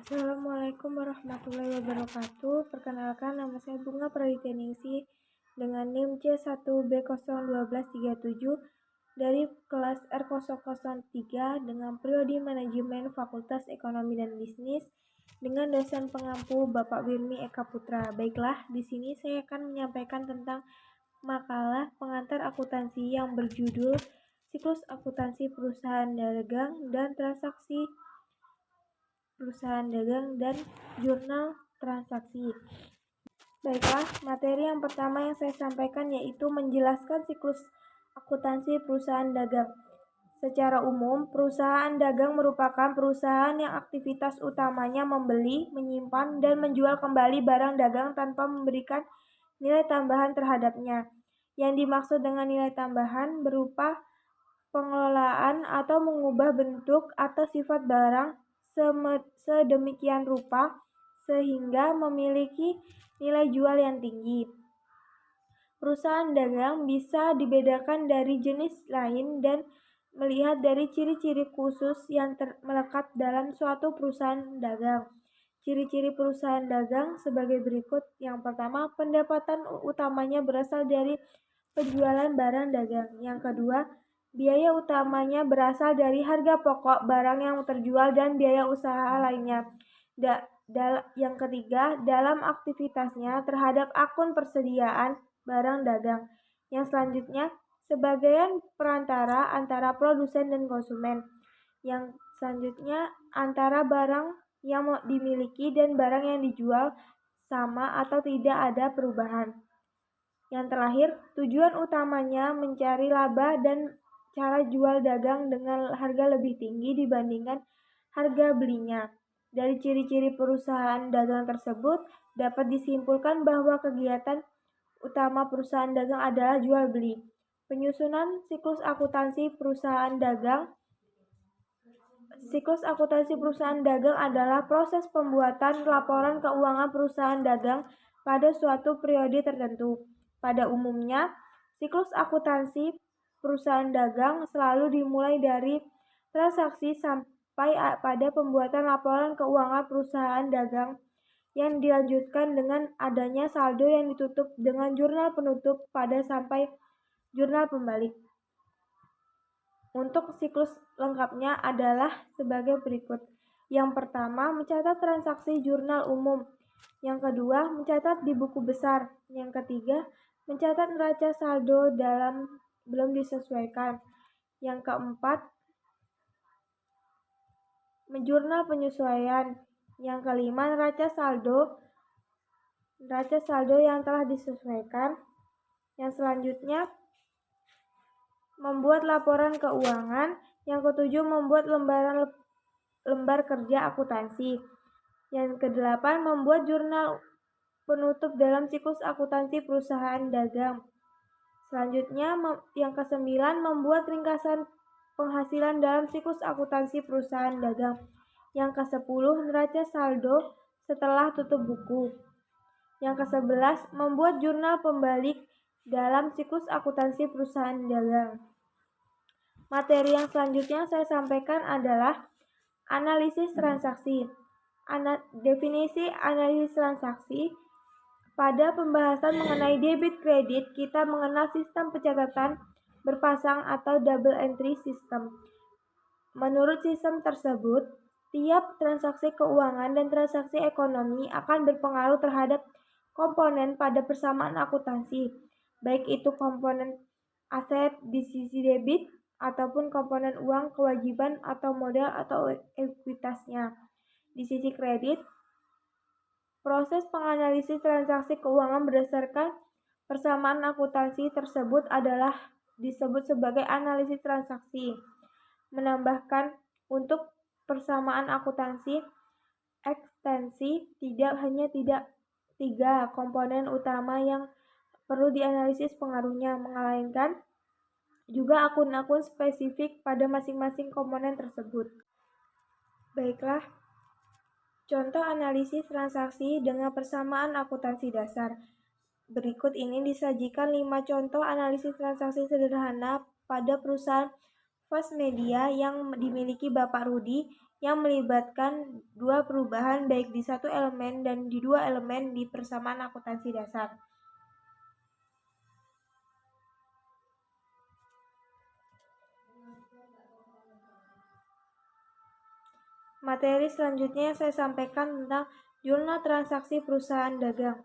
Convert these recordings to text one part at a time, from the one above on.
Assalamualaikum warahmatullahi wabarakatuh. Perkenalkan, nama saya Bunga Pradityaningsih dengan NIM C1B01237 dari kelas R003 dengan prodi manajemen Fakultas Ekonomi dan Bisnis dengan dosen pengampu Bapak Wirmi Eka Putra. Baiklah, di sini saya akan menyampaikan tentang makalah pengantar akuntansi yang berjudul Siklus Akuntansi Perusahaan Dagang dan Transaksi Perusahaan Dagang dan Jurnal Transaksi. Baiklah, materi yang pertama yang saya sampaikan yaitu menjelaskan siklus akuntansi perusahaan dagang. Secara umum, perusahaan dagang merupakan perusahaan yang aktivitas utamanya membeli, menyimpan, dan menjual kembali barang dagang tanpa memberikan nilai tambahan terhadapnya. Yang dimaksud dengan nilai tambahan berupa pengelolaan atau mengubah bentuk atau sifat barang sedemikian rupa sehingga memiliki nilai jual yang tinggi. Perusahaan dagang bisa dibedakan dari jenis lain dan melihat dari ciri-ciri khusus yang melekat dalam suatu perusahaan dagang. Ciri-ciri perusahaan dagang sebagai berikut. Yang pertama, pendapatan utamanya berasal dari penjualan barang dagang. Yang kedua, biaya utamanya berasal dari harga pokok barang yang terjual dan biaya usaha lainnya. Yang ketiga, dalam aktivitasnya terhadap akun persediaan barang dagang. Yang selanjutnya, sebagian perantara antara produsen dan konsumen. Yang selanjutnya, antara barang yang dimiliki dan barang yang dijual sama atau tidak ada perubahan. Yang terakhir, tujuan utamanya mencari laba dan cara jual dagang dengan harga lebih tinggi dibandingkan harga belinya. Dari ciri-ciri perusahaan dagang tersebut dapat disimpulkan bahwa kegiatan utama perusahaan dagang adalah jual beli. Penyusunan siklus akuntansi perusahaan dagang. Siklus akuntansi perusahaan dagang adalah proses pembuatan laporan keuangan perusahaan dagang pada suatu periode tertentu. Pada umumnya, siklus akuntansi perusahaan dagang selalu dimulai dari transaksi sampai pada pembuatan laporan keuangan perusahaan dagang yang dilanjutkan dengan adanya saldo yang ditutup dengan jurnal penutup pada sampai jurnal pembalik. Untuk siklus lengkapnya adalah sebagai berikut. Yang pertama, mencatat transaksi jurnal umum. Yang kedua, mencatat di buku besar. Yang ketiga, mencatat neraca saldo dalam belum disesuaikan. Yang keempat, menjurnal penyesuaian. Yang kelima, neraca saldo yang telah disesuaikan. Yang selanjutnya, membuat laporan keuangan. Yang ketujuh, membuat lembar kerja akuntansi. Yang kedelapan, membuat jurnal penutup dalam siklus akuntansi perusahaan dagang. Selanjutnya, yang kesembilan, membuat ringkasan penghasilan dalam siklus akuntansi perusahaan dagang. Yang kesepuluh, neraca saldo setelah tutup buku. Yang kesebelas, membuat jurnal pembalik dalam siklus akuntansi perusahaan dagang. Materi yang selanjutnya saya sampaikan adalah analisis transaksi. Definisi analisis transaksi. Pada pembahasan mengenai debit kredit, kita mengenal sistem pencatatan berpasang atau double entry system. Menurut sistem tersebut, tiap transaksi keuangan dan transaksi ekonomi akan berpengaruh terhadap komponen pada persamaan akuntansi, baik itu komponen aset di sisi debit ataupun komponen uang kewajiban atau modal atau ekuitasnya. Di sisi kredit, proses penganalisis transaksi keuangan berdasarkan persamaan akuntansi tersebut adalah disebut sebagai analisis transaksi. Menambahkan, untuk persamaan akuntansi ekstensi tidak hanya tiga komponen utama yang perlu dianalisis pengaruhnya, melainkan juga akun-akun spesifik pada masing-masing komponen tersebut. Baiklah, contoh analisis transaksi dengan persamaan akuntansi dasar. Berikut ini disajikan 5 contoh analisis transaksi sederhana pada perusahaan Fast Media yang dimiliki Bapak Rudi yang melibatkan dua perubahan baik di satu elemen dan di dua elemen di persamaan akuntansi dasar. Materi selanjutnya yang saya sampaikan tentang jurnal transaksi perusahaan dagang.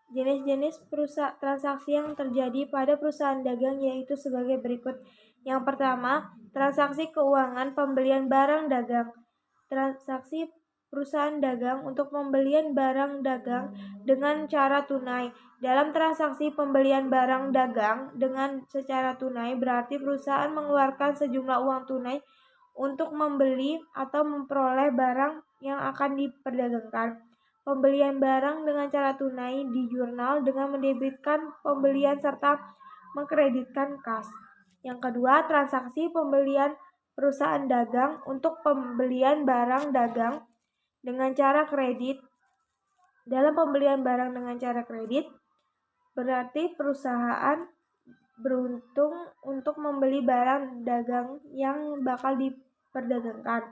Jenis-jenis transaksi yang terjadi pada perusahaan dagang yaitu sebagai berikut. Yang pertama, transaksi keuangan pembelian barang dagang. Transaksi perusahaan dagang untuk pembelian barang dagang dengan cara tunai. Dalam transaksi pembelian barang dagang dengan secara tunai berarti perusahaan mengeluarkan sejumlah uang tunai untuk membeli atau memperoleh barang yang akan diperdagangkan. Pembelian barang dengan cara tunai di jurnal dengan mendebitkan pembelian serta mengkreditkan kas. Yang kedua, transaksi pembelian perusahaan dagang untuk pembelian barang dagang dengan cara kredit. Dalam pembelian barang dengan cara kredit, berarti perusahaan beruntung untuk membeli barang dagang yang bakal diperdagangkan.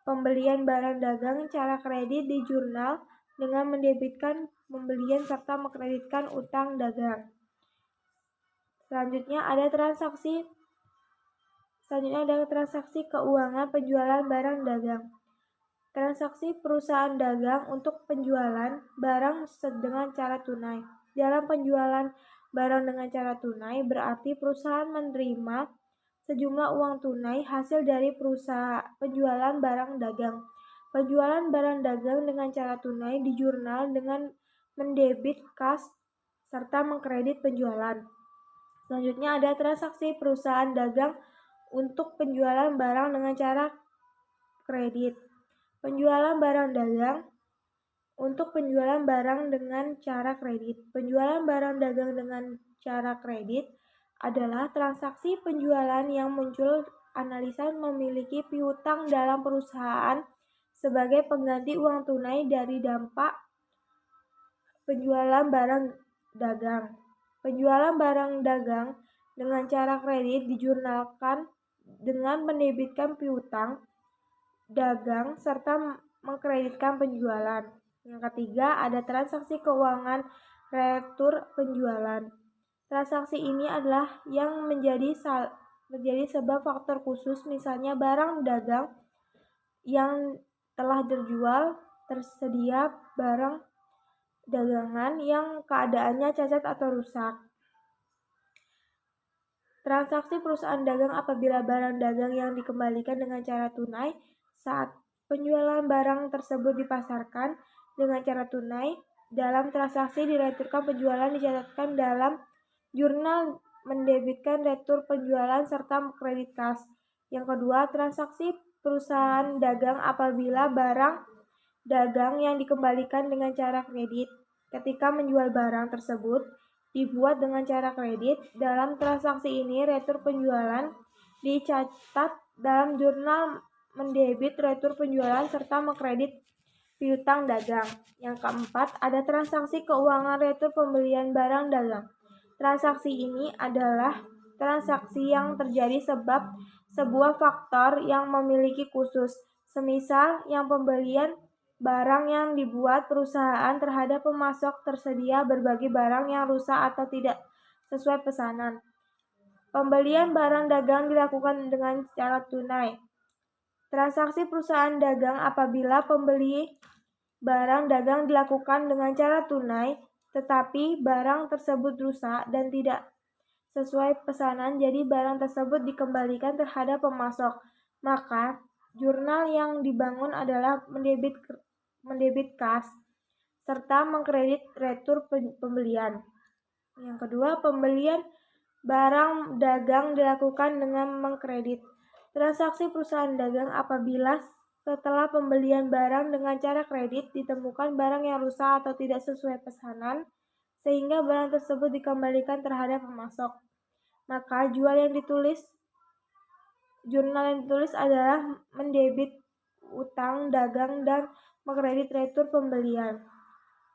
Pembelian barang dagang cara kredit di jurnal dengan mendebitkan pembelian serta mengkreditkan utang dagang. Selanjutnya ada transaksi keuangan penjualan barang dagang. Transaksi perusahaan dagang untuk penjualan barang dengan cara tunai. Dalam penjualan barang dengan cara tunai berarti perusahaan menerima sejumlah uang tunai hasil dari penjualan barang dagang. Penjualan barang dagang dengan cara tunai di jurnal dengan mendebit kas serta mengkredit penjualan. Selanjutnya ada transaksi perusahaan dagang untuk penjualan barang dengan cara kredit. Penjualan barang dagang untuk penjualan barang dengan cara kredit. Penjualan barang dagang dengan cara kredit adalah transaksi penjualan yang muncul analisa memiliki piutang dalam perusahaan sebagai pengganti uang tunai dari dampak penjualan barang dagang. Penjualan barang dagang dengan cara kredit dijurnalkan dengan mendebitkan piutang dagang serta mengkreditkan penjualan. Yang ketiga, ada transaksi keuangan retur penjualan. Transaksi ini adalah yang menjadi sebab faktor khusus, misalnya barang dagang yang telah terjual, tersedia barang dagangan yang keadaannya cacat atau rusak. Transaksi perusahaan dagang apabila barang dagang yang dikembalikan dengan cara tunai saat penjualan barang tersebut dipasarkan dengan cara tunai. Dalam transaksi direturkan penjualan dicatatkan dalam jurnal mendebitkan retur penjualan serta kredit kas. Yang kedua, transaksi perusahaan dagang apabila barang dagang yang dikembalikan dengan cara kredit. Ketika menjual barang tersebut dibuat dengan cara kredit. Dalam transaksi ini, retur penjualan dicatat dalam jurnal mendebit retur penjualan serta mengkredit piutang dagang. Yang keempat, ada transaksi keuangan retur pembelian barang dagang. Transaksi ini adalah transaksi yang terjadi sebab sebuah faktor yang memiliki khusus. Semisal yang pembelian barang yang dibuat perusahaan terhadap pemasok tersedia berbagi barang yang rusak atau tidak sesuai pesanan. Pembelian barang dagang dilakukan dengan cara tunai. Transaksi perusahaan dagang apabila pembeli barang dagang dilakukan dengan cara tunai, tetapi barang tersebut rusak dan tidak sesuai pesanan, jadi barang tersebut dikembalikan terhadap pemasok. Maka, jurnal yang dibangun adalah mendebit kas serta mengkredit retur pembelian. Yang kedua, pembelian barang dagang dilakukan dengan mengkredit. Transaksi perusahaan dagang apabila setelah pembelian barang dengan cara kredit ditemukan barang yang rusak atau tidak sesuai pesanan sehingga barang tersebut dikembalikan terhadap pemasok. Maka jurnal yang ditulis adalah mendebit utang dagang dan mengkredit retur pembelian.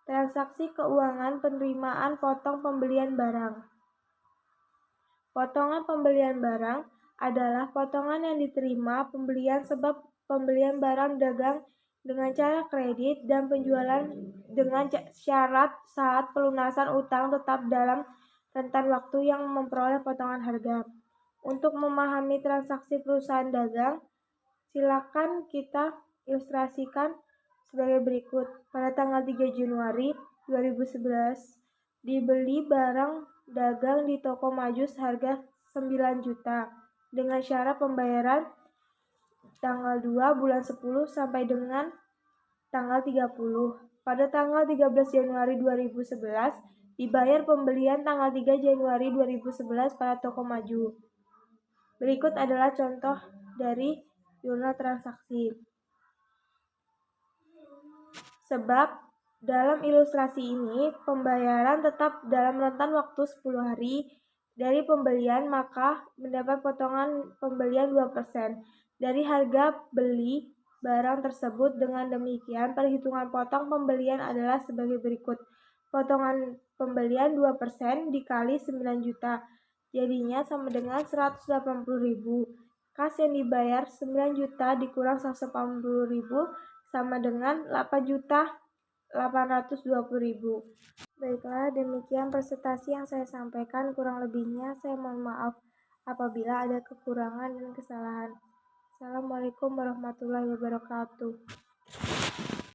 Transaksi keuangan penerimaan potong pembelian barang. Potongan pembelian barang adalah potongan yang diterima pembelian sebab pembelian barang dagang dengan cara kredit dan penjualan dengan syarat saat pelunasan utang tetap dalam rentan waktu yang memperoleh potongan harga. Untuk memahami transaksi perusahaan dagang, silakan kita ilustrasikan sebagai berikut. Pada tanggal 3 Januari 2011, dibeli barang dagang di toko maju seharga 9 juta dengan syarat pembayaran tanggal 2 bulan 10 sampai dengan tanggal 30. Pada tanggal 13 Januari 2011, dibayar pembelian tanggal 3 Januari 2011 pada toko maju. Berikut adalah contoh dari jurnal transaksi. Sebab dalam ilustrasi ini, pembayaran tetap dalam rentan waktu 10 hari dari pembelian, maka mendapat potongan pembelian 2% dari harga beli barang tersebut. Dengan demikian, perhitungan potong pembelian adalah sebagai berikut. Potongan pembelian 2% dikali 9 juta, jadinya sama dengan 180.000. Kas yang dibayar 9 juta dikurang 180.000 sama dengan 8.820.000. Baiklah, demikian presentasi yang saya sampaikan. Kurang lebihnya saya mohon maaf apabila ada kekurangan dan kesalahan. Assalamualaikum warahmatullahi wabarakatuh.